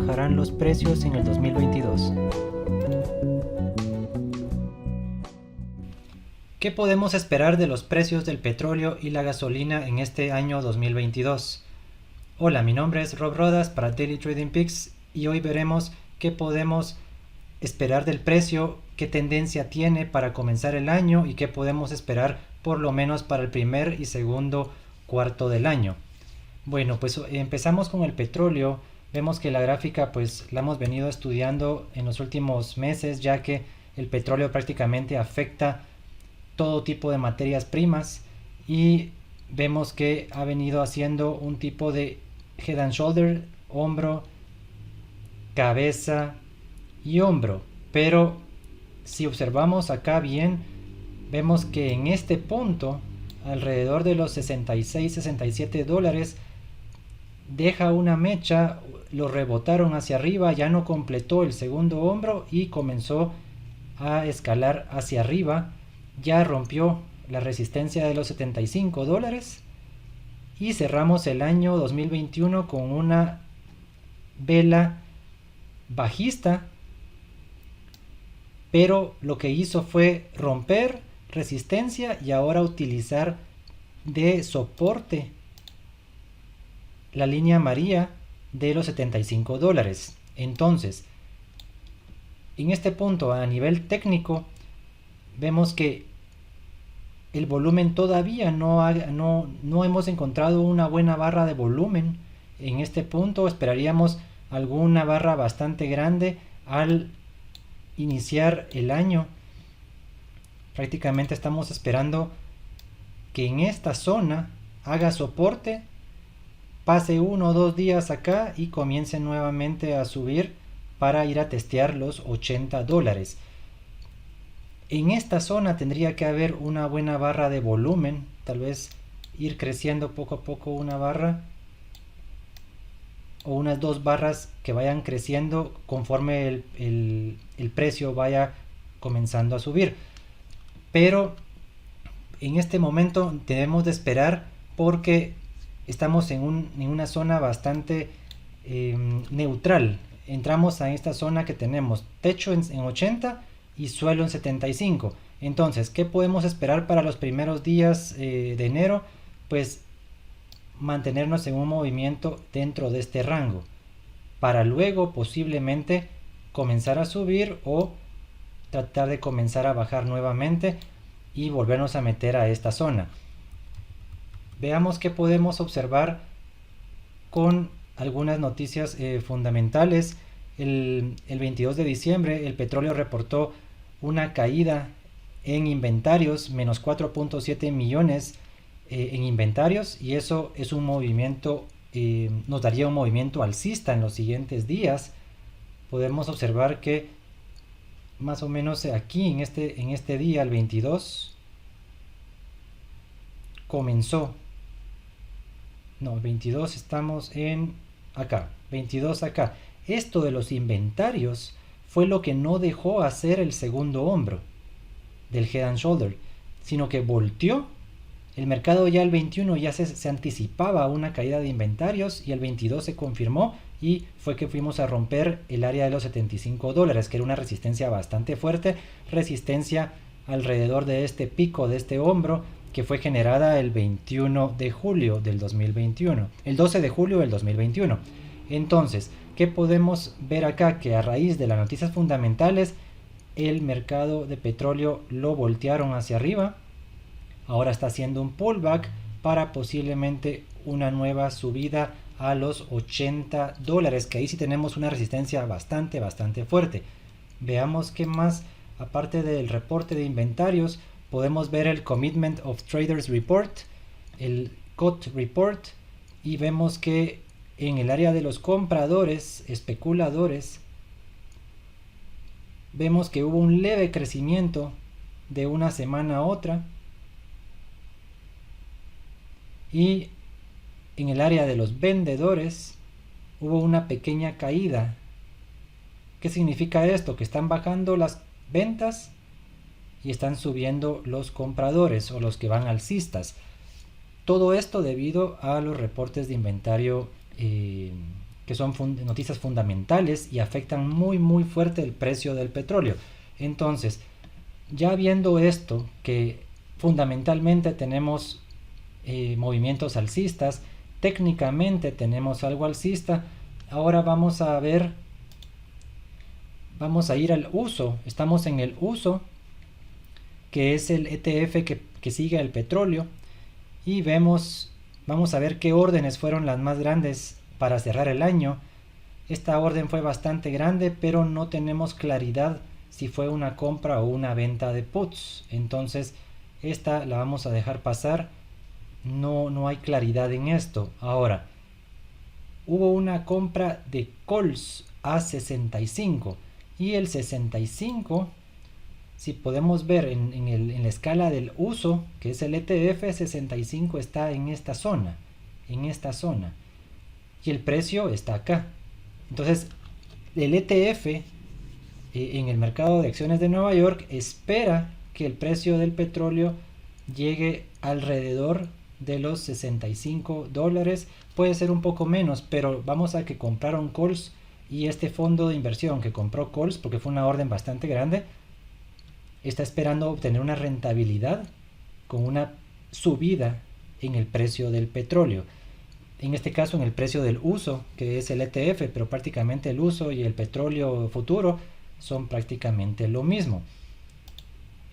bajarán los precios en el 2022. ¿Qué podemos esperar de los precios del petróleo y la gasolina en este año 2022? Hola, mi nombre es Rob Rodas para Daily Trading Peaks y hoy veremos qué podemos esperar del precio, qué tendencia tiene para comenzar el año y qué podemos esperar por lo menos para el primer y segundo cuarto del año. Bueno, pues empezamos con el petróleo. Vemos que la gráfica pues la hemos venido estudiando en los últimos meses, ya que el petróleo prácticamente afecta todo tipo de materias primas y vemos que ha venido haciendo un tipo de head and shoulder, hombro, cabeza y hombro, pero si observamos acá bien, vemos que en este punto alrededor de los 66-67 dólares deja una mecha, lo rebotaron hacia arriba, ya no completó el segundo hombro y comenzó a escalar hacia arriba, ya rompió la resistencia de los 75 dólares y cerramos el año 2021 con una vela bajista, pero lo que hizo fue romper resistencia y ahora utilizar de soporte la línea amarilla de los 75 dólares. Entonces, en este punto a nivel técnico vemos que el volumen todavía no hemos encontrado una buena barra de volumen. En este punto esperaríamos alguna barra bastante grande al iniciar el año. Prácticamente estamos esperando que en esta zona haga soporte, pase 1 o 2 días acá y comience nuevamente a subir para ir a testear los 80 dólares. En esta zona tendría que haber una buena barra de volumen, tal vez ir creciendo poco a poco una barra o unas 2 barras que vayan creciendo conforme el precio vaya comenzando a subir. Pero en este momento debemos de esperar porque estamos en una zona bastante neutral. Entramos a esta zona que tenemos techo en 80 y suelo en 75. Entonces, ¿qué podemos esperar para los primeros días de enero? Pues mantenernos en un movimiento dentro de este rango para luego posiblemente comenzar a subir o tratar de comenzar a bajar nuevamente y volvernos a meter a esta zona. Veamos qué podemos observar con algunas noticias fundamentales. El 22 de diciembre el petróleo reportó una caída en inventarios, menos 4.7 millones en inventarios, y eso es un movimiento, nos daría un movimiento alcista en los siguientes días. Podemos observar que más o menos aquí en este día, el 22, comenzó. No, el 22 estamos en acá, 22 acá. Esto de los inventarios fue lo que no dejó hacer el segundo hombro del head and shoulder, sino que volteó. El mercado ya el 21 ya se anticipaba una caída de inventarios y el 22 se confirmó y fue que fuimos a romper el área de los 75 dólares, que era una resistencia bastante fuerte, resistencia alrededor de este pico, de este hombro, que fue generada el 21 de julio del 2021, el 12 de julio del 2021. Entonces, ¿qué podemos ver acá? Que a raíz de las noticias fundamentales, el mercado de petróleo lo voltearon hacia arriba. Ahora está haciendo un pullback para posiblemente una nueva subida a los 80 dólares, que ahí sí tenemos una resistencia bastante fuerte. Veamos qué más, aparte del reporte de inventarios, podemos ver el Commitment of Traders Report, el COT Report, y vemos que en el área de los compradores, especuladores, vemos que hubo un leve crecimiento de una semana a otra, y en el área de los vendedores hubo una pequeña caída. ¿Qué significa esto? Que están bajando las ventas y están subiendo los compradores o los que van alcistas. Todo esto debido a los reportes de inventario que son noticias fundamentales y afectan muy fuerte el precio del petróleo. Entonces, ya viendo esto, que fundamentalmente tenemos movimientos alcistas, técnicamente tenemos algo alcista, ahora vamos a ir al uso. Estamos en el uso, que es el ETF que sigue al petróleo, y vamos a ver qué órdenes fueron las más grandes para cerrar el año. Esta orden fue bastante grande, pero no tenemos claridad si fue una compra o una venta de puts. Entonces esta la vamos a dejar pasar. No hay claridad en esto. Ahora, hubo una compra de calls a 65, y el 65, si podemos ver en la escala del uso, que es el ETF, 65 está en esta zona, y el precio está acá. Entonces el ETF en el mercado de acciones de Nueva York espera que el precio del petróleo llegue alrededor de los $65. Puede ser un poco menos, pero vamos a que compraron calls, y este fondo de inversión que compró calls, porque fue una orden bastante grande, está esperando obtener una rentabilidad con una subida en el precio del petróleo. En este caso en el precio del uso, que es el ETF, pero prácticamente el uso y el petróleo futuro son prácticamente lo mismo.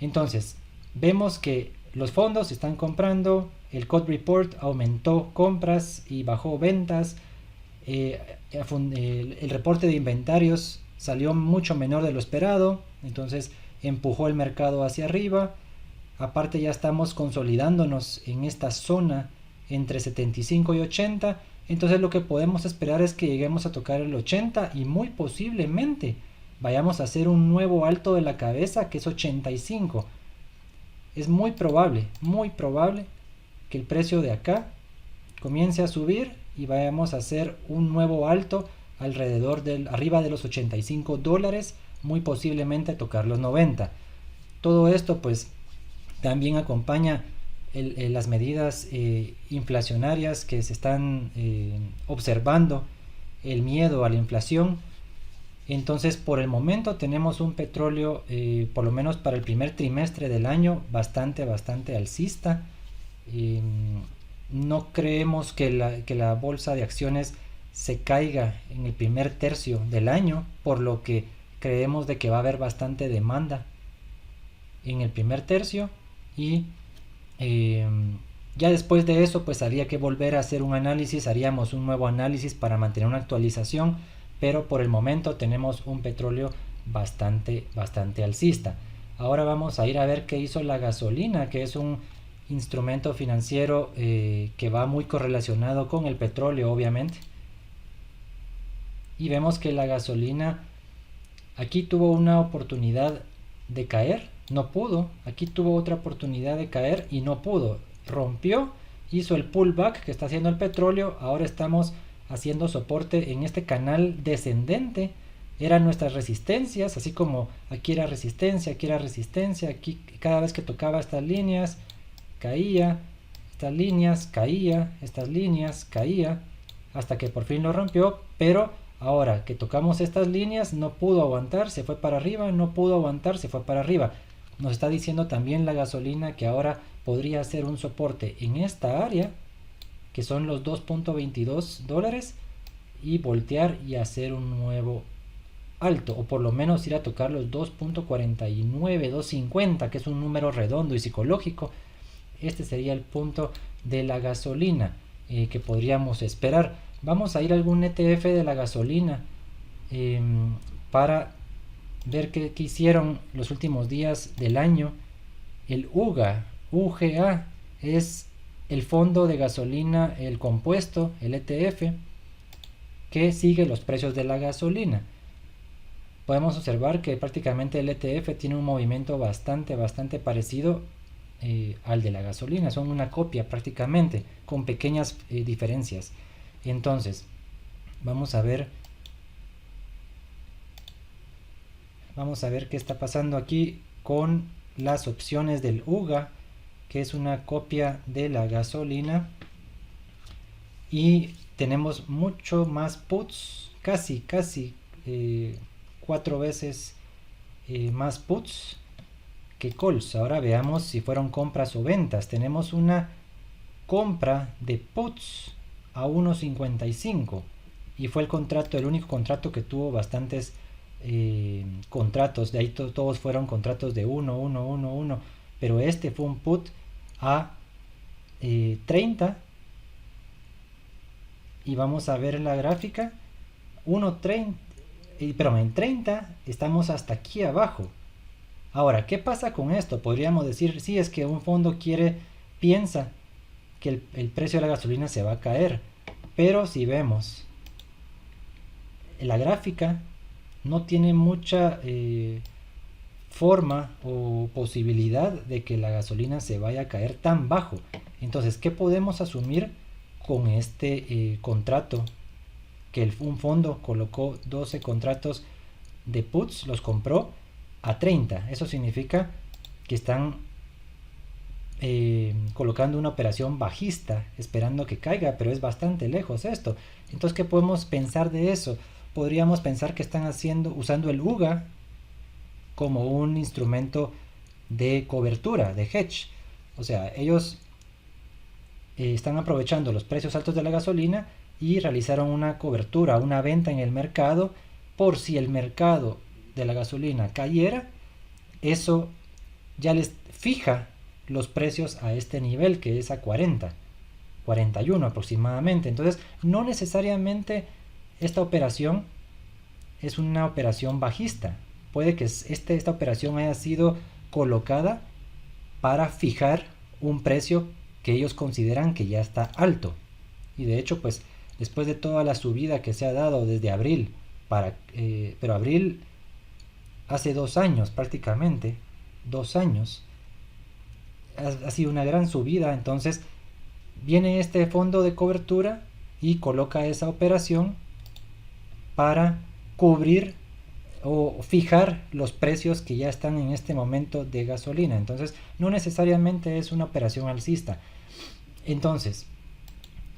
Entonces, vemos que los fondos están comprando, el Code Report aumentó compras y bajó ventas, el reporte de inventarios salió mucho menor de lo esperado, entonces empujó el mercado hacia arriba. Aparte ya estamos consolidándonos en esta zona entre 75 y 80, entonces lo que podemos esperar es que lleguemos a tocar el 80 y muy posiblemente vayamos a hacer un nuevo alto de la cabeza, que es 85. Es muy probable que el precio de acá comience a subir y vayamos a hacer un nuevo alto arriba de los $85, muy posiblemente tocar los 90. Todo esto pues también acompaña las medidas inflacionarias que se están observando, el miedo a la inflación. Entonces por el momento tenemos un petróleo, por lo menos para el primer trimestre del año, bastante alcista. No creemos que la bolsa de acciones se caiga en el primer tercio del año, por lo que creemos de que va a haber bastante demanda en el primer tercio, y ya después de eso pues habría que volver a hacer un análisis, haríamos un nuevo análisis para mantener una actualización, pero por el momento tenemos un petróleo bastante alcista. Ahora vamos a ir a ver qué hizo la gasolina, que es un instrumento financiero que va muy correlacionado con el petróleo, obviamente. Y vemos que la gasolina aquí tuvo una oportunidad de caer, no pudo. Aquí tuvo otra oportunidad de caer y no pudo. Rompió, hizo el pullback que está haciendo el petróleo. Ahora estamos haciendo soporte en este canal descendente. Eran nuestras resistencias, así como aquí era resistencia, aquí cada vez que tocaba estas líneas caía, estas líneas caía, estas líneas caía, hasta que por fin lo rompió. Pero ahora que tocamos estas líneas no pudo aguantar, se fue para arriba, no pudo aguantar, se fue para arriba. Nos está diciendo también la gasolina que ahora podría ser un soporte en esta área, que son los $2.22, y voltear y hacer un nuevo alto, o por lo menos ir a tocar los 2.49, 2.50, que es un número redondo y psicológico. Este sería el punto de la gasolina que podríamos esperar. Vamos a ir a algún ETF de la gasolina para ver qué hicieron los últimos días del año. El UGA es el fondo de gasolina, el compuesto, el ETF, que sigue los precios de la gasolina. Podemos observar que prácticamente el ETF tiene un movimiento bastante parecido al de la gasolina. Son una copia prácticamente, con pequeñas diferencias. Entonces vamos a ver qué está pasando aquí con las opciones del UGA, que es una copia de la gasolina. y tenemos mucho más puts, casi 4 veces más puts que calls. Ahora veamos si fueron compras o ventas. Tenemos una compra de puts a 1.55 y fue el único contrato que tuvo bastantes contratos. De ahí todos fueron contratos de 1, pero este fue un put a 30 y vamos a ver la gráfica 1.30, pero en 30 estamos hasta aquí abajo. Ahora, ¿qué pasa con esto? Podríamos decir, sí, es que un fondo piensa que el precio de la gasolina se va a caer, pero si vemos la gráfica no tiene mucha forma o posibilidad de que la gasolina se vaya a caer tan bajo. Entonces, ¿qué podemos asumir con este contrato? Que un fondo colocó 12 contratos de puts, los compró a 30. Eso significa que están colocando una operación bajista, esperando que caiga, pero es bastante lejos esto. Entonces, ¿qué podemos pensar de eso? Podríamos pensar que están usando el UGA como un instrumento de cobertura, de hedge. O sea, ellos están aprovechando los precios altos de la gasolina y realizaron una cobertura, una venta en el mercado, por si el mercado de la gasolina cayera, eso ya les fija los precios a este nivel, que es a 40, 41 aproximadamente. Entonces, no necesariamente esta operación es una operación bajista. Puede que esta operación haya sido colocada para fijar un precio que ellos consideran que ya está alto. Y de hecho, pues, después de toda la subida que se ha dado desde abril, pero abril hace 2 años prácticamente, 2 años, ha sido una gran subida. Entonces viene este fondo de cobertura y coloca esa operación para cubrir o fijar los precios que ya están en este momento de gasolina. Entonces no necesariamente es una operación alcista. Entonces,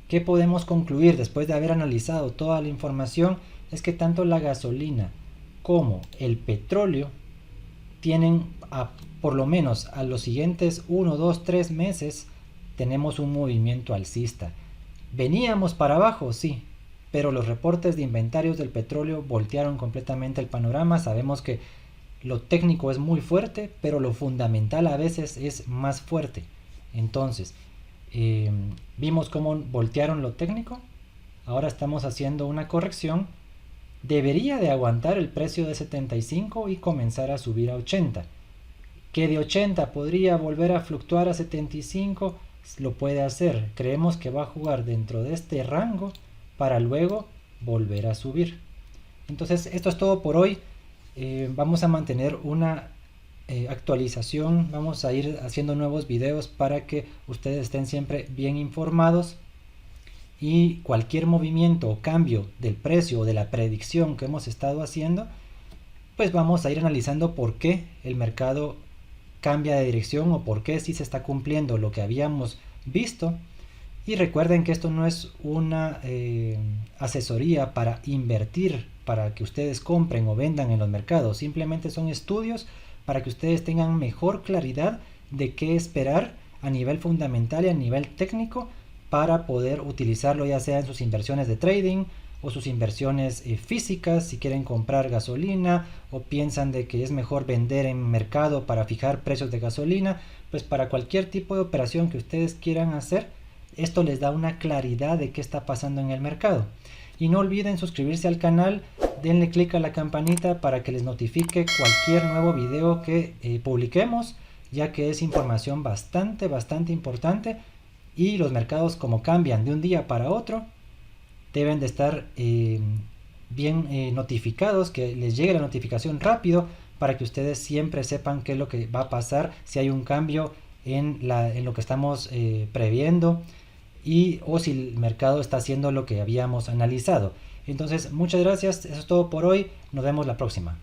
¿qué podemos concluir después de haber analizado toda la información? Es que tanto la gasolina como el petróleo tienen por lo menos a los siguientes 1, 2, 3 meses tenemos un movimiento alcista. ¿Veníamos para abajo? Sí, pero los reportes de inventarios del petróleo voltearon completamente el panorama. Sabemos que lo técnico es muy fuerte, pero lo fundamental a veces es más fuerte. Entonces, vimos cómo voltearon lo técnico. Ahora estamos haciendo una corrección. Debería de aguantar el precio de 75 y comenzar a subir a 80. Que de 80 podría volver a fluctuar a 75, lo puede hacer. Creemos que va a jugar dentro de este rango para luego volver a subir. Entonces, esto es todo por hoy. Vamos a mantener una actualización. Vamos a ir haciendo nuevos videos para que ustedes estén siempre bien informados. Y cualquier movimiento o cambio del precio o de la predicción que hemos estado haciendo, pues vamos a ir analizando por qué el mercado cambia de dirección o por qué sí se está cumpliendo lo que habíamos visto. Y recuerden que esto no es una asesoría para invertir, para que ustedes compren o vendan en los mercados. Simplemente son estudios para que ustedes tengan mejor claridad de qué esperar a nivel fundamental y a nivel técnico para poder utilizarlo, ya sea en sus inversiones de trading o sus inversiones físicas, si quieren comprar gasolina o piensan de que es mejor vender en mercado para fijar precios de gasolina. Pues para cualquier tipo de operación que ustedes quieran hacer, esto les da una claridad de qué está pasando en el mercado. Y no olviden suscribirse al canal, denle clic a la campanita para que les notifique cualquier nuevo video que publiquemos, ya que es información bastante importante. Y los mercados, como cambian de un día para otro, deben de estar bien notificados, que les llegue la notificación rápido para que ustedes siempre sepan qué es lo que va a pasar, si hay un cambio en lo que estamos previendo o si el mercado está haciendo lo que habíamos analizado. Entonces, muchas gracias, eso es todo por hoy, nos vemos la próxima.